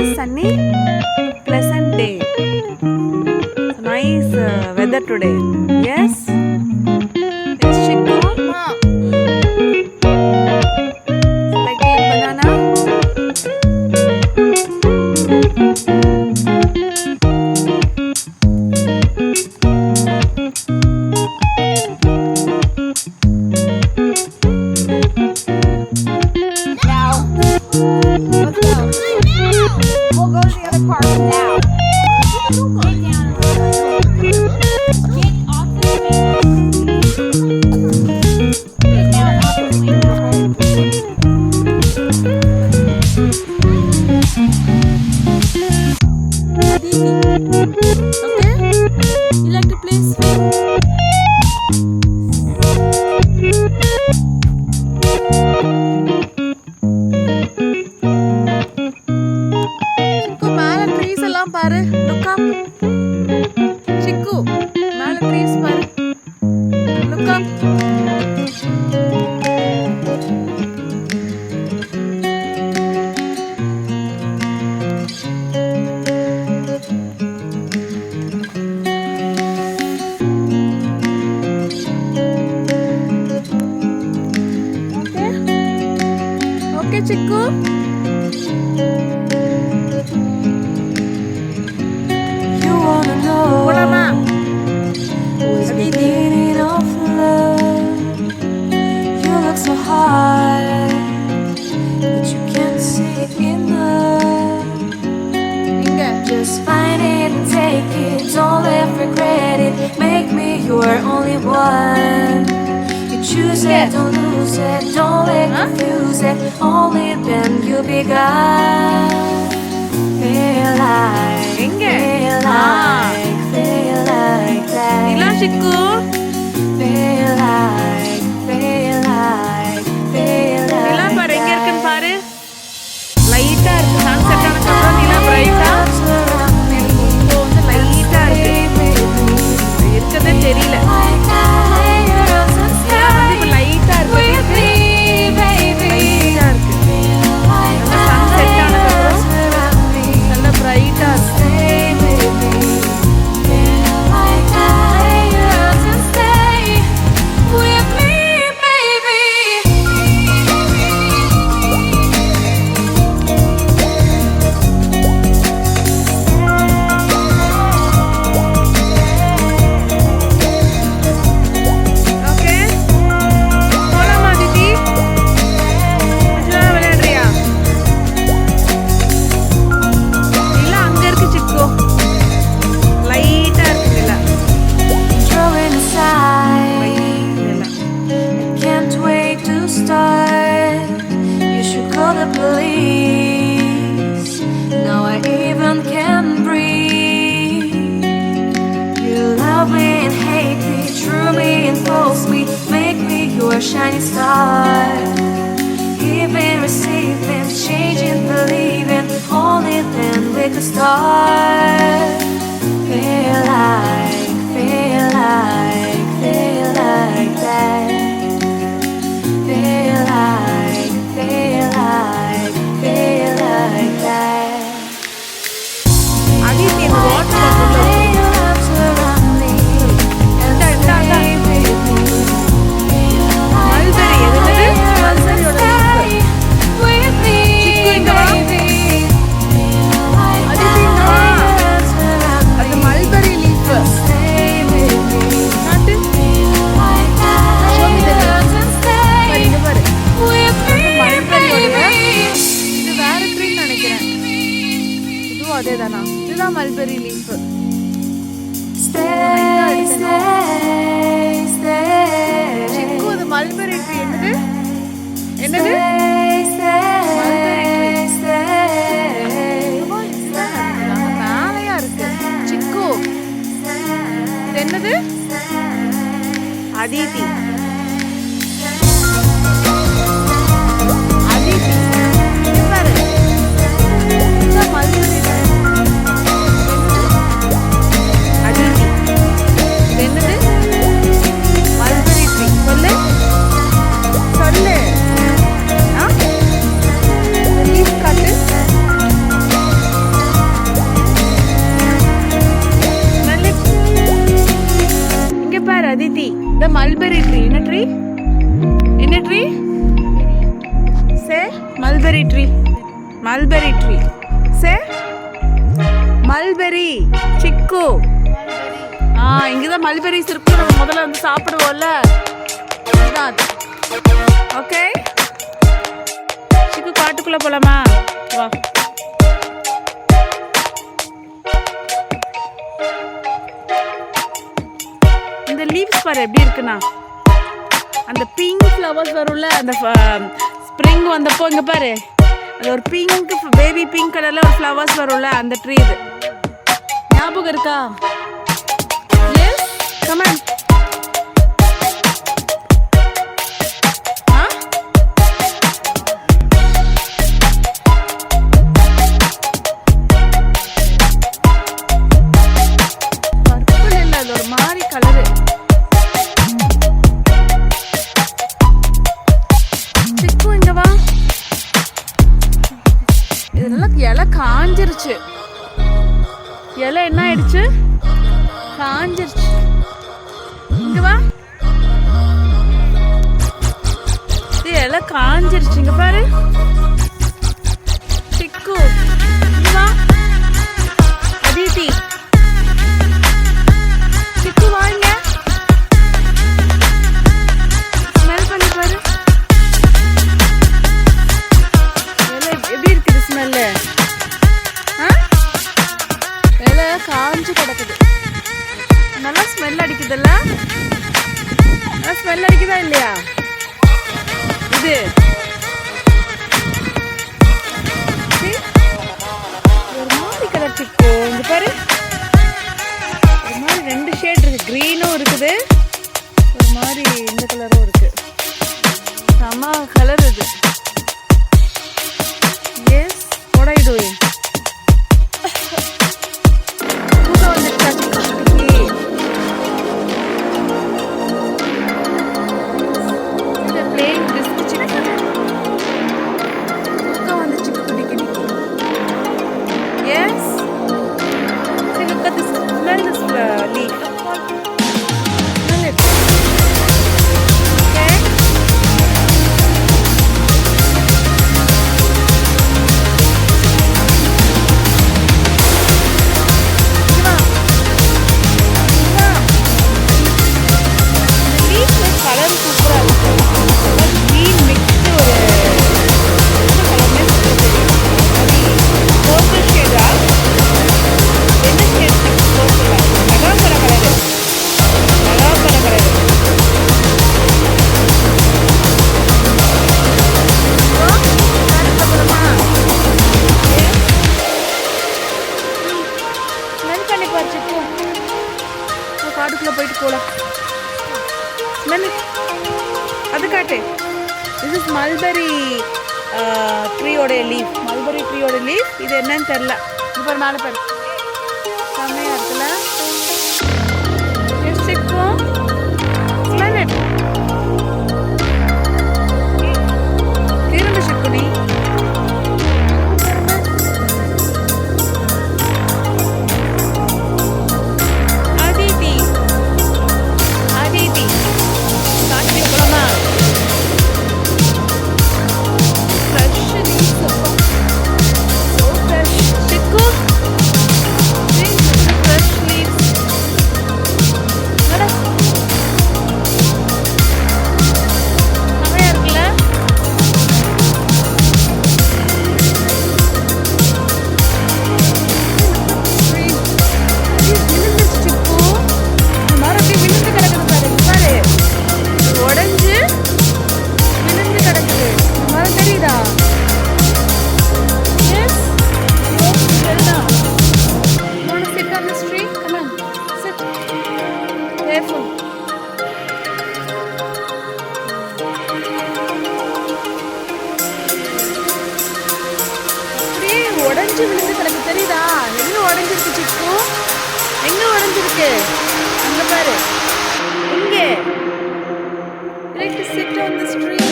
a sunny, pleasant day. Nice weather today. Yes? Yes, Chico? Like a banana? We'll go to the other park now. Get off the swing. Get down off the swing. Okay? You like to play swing? Chiku, மேல trees எல்லாம் பாரு. Look up. Chiku, மேல trees பாரு. Look up. Okay? Okay, Chiku? You wanna know போலாமா? who's beginning of love? You look so high, but you can't see enough. இங்க. Just find it and take it, don't let regret it. Make me your only one. You choose it, don't lose it, don't let confuse it. Only then you'll be God. Feel like, எங்க? feel like that. Nila, Chiku. Feel like, feel like, feel Nila like பாரு, எங்க that. இருக்குன்னு பாரு. லைட்டா இருக்கு. Sunset ஆனதுக்கு அப்புறம் நிலா பிரைட்டா இப்போ வந்து லைட்டா இருக்கு. இருக்கதே தெரியல. நிலா வந்து இப்ப லைட்டா இருக்கு. லைட்டா இருக்கு. நல்லா சன்செட் ஆனதுக்கு அப்புறம் நல்லா பிரைட்டா இருக்கு. ஓகே போலாமா திதி? கொஞ்சம் விளையாடுறியா? இல்ல அங்க இருக்கு சிக்கு. லைட்டா இருக்கு நிலா. Drawing aside, Nila. can't wait to start. You should call the police. Now I even can breathe. You love me and hate me, true me and false me, make me your shining star. Giving, receiving, changing, believing, only then we could start. Feel like, feel like, feel like that. Feel like, feel like, feel like that. Aditi இந்த water bottle Lay your arms around me and இந்தா, இந்தா, இந்தா. stay with me. Mulberry எதுனது? மல்பெரியோட leaf. With me, சிக்கு இங்க வா. baby. Aditi இங்க வா. அது mulberry leaf. Stay with me. காட்டு. Show me the leaf. பாரு, இங்க பாரு. அது மல்பெரியோட. இது வேற ட்ரீ நினைக்கிறேன். இதுவும் அதேதானா? இதுதான் மல்பெரி லீஃப். சிக்கு அது மல்பெரி ட்ரீ. என்னது? என்னது? மேலையா இருக்கு. சிக்கு இது என்னது? அதித்தி. அதித்தி. இங்க பாரு. இதுதான் மல்பெரி ட்ரீ. அதித்தி. இது என்னது? Mulberry tree. சொல்லு. சொல்லு. ஆ? லீஃப் காட்டு. mulberry tree. Mulberry tree. Say mulberry. Chikku. இங்கதான் மல்பெரிஸ் இருக்கு. நம்ம முதல்ல வந்து சாப்பிடுவோம்ல, இதுதான் அது. ஓகே, சிக்கு காட்டுக்குள்ள போலாமா? வா. இந்த லீவ்ஸ் பாரு எப்படி இருக்குண்ணா. அந்த பிங்க் ஃப்ளவர்ஸ் வரும்ல, அந்த ஸ்ப்ரிங் வந்தப்போ இங்கே பாரு, அது ஒரு பிங்க் பேபி பிங்க் கலரில் ஒரு ஃப்ளவர்ஸ் வரும்ல, அந்த ட்ரீ இது. ஞாபகம் இருக்கா? S, come on. பர்பிள் இல்லை, அது ஒரு மாதிரி கலரு. இலை காஞ்சிருச்சு. இலை என்ன ஆயிடுச்சு? காஞ்சிருச்சு. இங்க வா. இலை காஞ்சிருச்சு. இங்க பாரு சிக்கு. இங்க வா. அதித்தி சிக்கு வாங்க. ஸ்மெல் பண்ணி பாரு. இலை எப்படி இருக்குது ஸ்மெல்லு? இலை காஞ்சு கிடக்குது. நல்லா ஸ்மெல் அடிக்குதுல்ல? நல்லா ஸ்மெல் அடிக்குதா இல்லையா? இது ஒரு மாதிரி கலர் சிக்கு. இங்க பாரு, ஒரு மாதிரி 2 ஷேட் இருக்கு. கிரீனும் இருக்குது, ஒரு மாதிரி இந்த கலரும் இருக்கு. செம கலர் இது. Yes, what are you doing? காட்டுக்குள்ள போயிட்டு போலாம். அது காட்டு. திஸ் இஸ் மல்பெரி ட்ரீயோட லீஃப். மல்பெரி ட்ரீயோட லீஃப். இது என்னன்னு தெரியல. இது பாரு, மேலே பாரு, செம்மையா இருக்குல்ல? சிக்கும் ஸ்மெல் இட். திரும்ப சிக்குனி. உடஞ்சு விழுந்து கிடக்கு, தெரியுதா? எங்க உடஞ்சிருக்கு சிக்கு? எங்க உடஞ்சிருக்கு? அங்க பாரு, இங்கே. Like to sit on the street.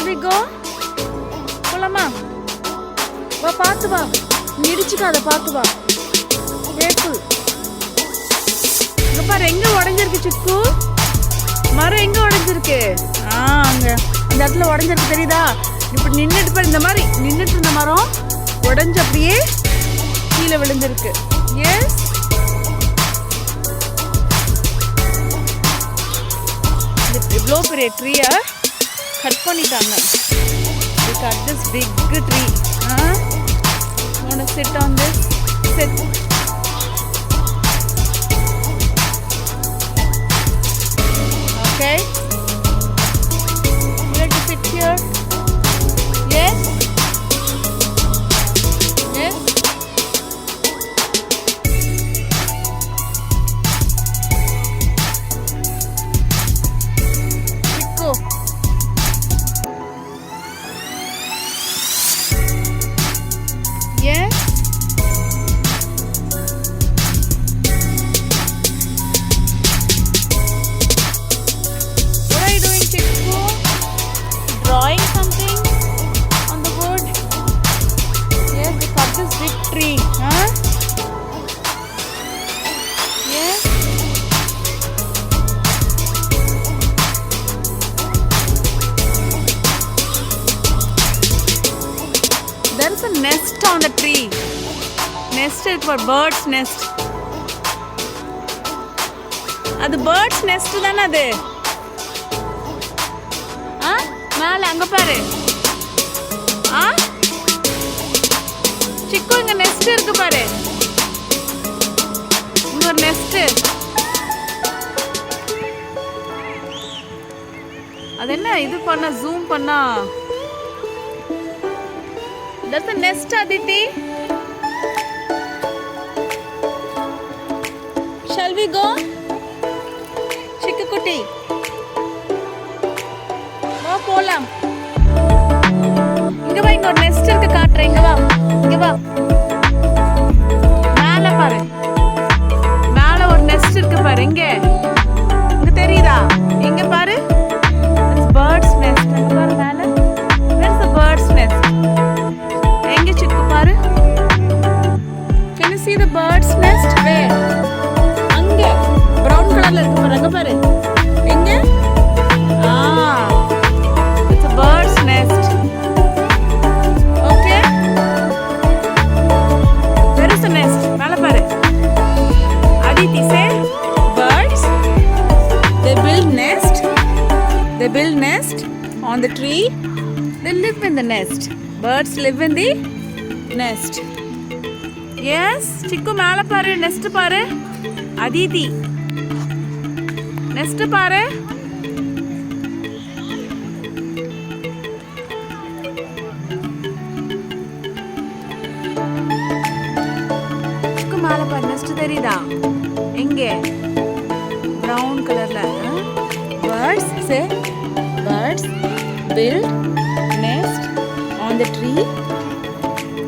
Shall we go? போலாமா? வா பார்த்து வா. நீ இடிச்சுக்காத பார்த்து வா. கேர்ஃபுல். இங்க பாரு எங்க உடைஞ்சிருக்கு சிக்கு? மரம் எங்க உடைஞ்சிருக்கு? அங்க அந்த இடத்துல உடைஞ்சிருக்கு தெரியுதா? இப்ப நின்னுட்டு பாரு இந்த மாதிரி நின்னுட்டு இருந்த மரம் உடைஞ்சு அப்படியே கீழே விழுந்திருக்கு. எஸ் இவ்வளோ பெரிய ட்ரீயை கட் பண்ணிட்டாங்க. They cut this big tree. You want to sit on this? Sit. Okay. You like to sit here? Yes? Yes? Go. Yes? What are you doing, Chiku? Drawing something on the wood? Yes, they cut this big tree. Huh? Yes? There is a nest on the tree. Nest is for bird's nest. அது bird's nest தானே அது? மேல அங்க பாரு. சிக்கு இங்க next இருக்கு பாரு. இங்க ஒரு நெஸ்ட். அது என்ன இது பண்ண ஜூம் பண்ணா That's a nest, Aditi. Shall we go? Chikkukutti. வா போலாம். இங்க வா இங்க ஒரு நெஸ்ட் இருக்கு காட்றேன் இங்க வா. இங்க வா. மேல பாரு. மேல ஒரு நெஸ்ட் இருக்கு பாரு இங்க. இங்க தெரியுதா? இங்க பாரு. It's bird's nest. இங்க பாரு மேல. Where's the bird's nest? எங்க சிக்கு பாரு. Can you see the bird's nest? Where? அங்க brown கலர்ல இருக்கு பாரு அங்க பாரு. எங்க? It's a bird's nest. Okay? Where is the nest? மேல பாரு. Aditi say birds they build nest on the tree. They live in the nest. Birds live in the nest. Yes, Chiku மேல பாரு நெஸ்ட் பாரு. Aditi next பாரு. Chiku மேல பாரு next தெரியுதா? எங்க? brown கலர்ல. Birds say birds build nest on the tree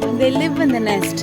and they live in the nest.